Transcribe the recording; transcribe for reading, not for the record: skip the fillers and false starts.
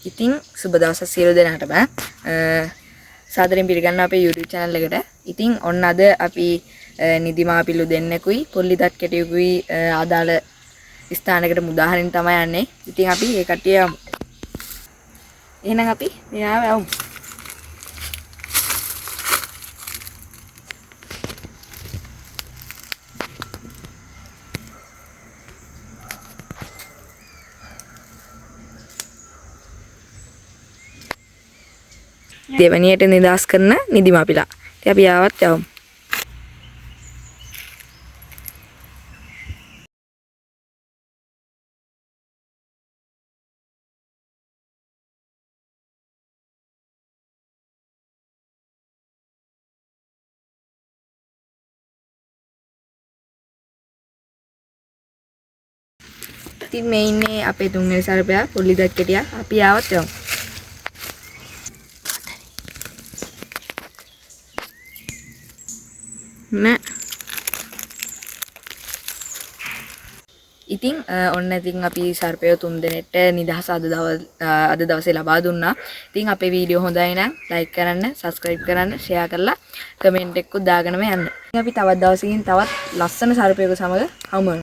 ඉතින් සුබ දවසක් සියලු දෙනාටම. සාදරයෙන් පිළිගන්නවා අපේ YouTube channel එකට. ඉතින් ඔන්න අද අපි නිදිමාපිලු දෙන්නෙකුයි පොල්ලිතත් කෙටියෙකුයි අදාළ ස්ථානයකට මුදාහරින්න තමයි යන්නේ. ඉතින් අපි ඒ කට්ටිය යමු. එහෙනම් අපි මෙයාව යමු. දෙවණියට නිදාස් කරන නිදිමාපිලා. ඉතින් අපි ආවත් යමු. ඉතින් මේ ඉන්නේ අපේ තුන්වෙනි සර්පයා පොල්ලිදත් කෙටියා. අපි ආවත් යමු. නෑ. ඉතින් ඔන්න ඉතින් අපි සර්පයෝ තුන් දෙනෙක්ට නිදහස අද දවසේ ලබා දුන්නා. ඉතින් අපේ වීඩියෝ හොඳයි නම් ලයික් කරන්න, subscribe කරන්න, share කරලා කමෙන්ට් එකකුත් දාගෙනම යන්න. ඉතින් අපි තවත් දවසකින් තවත් ලස්සන සර්පයෙකු සමග හමු වෙනවා.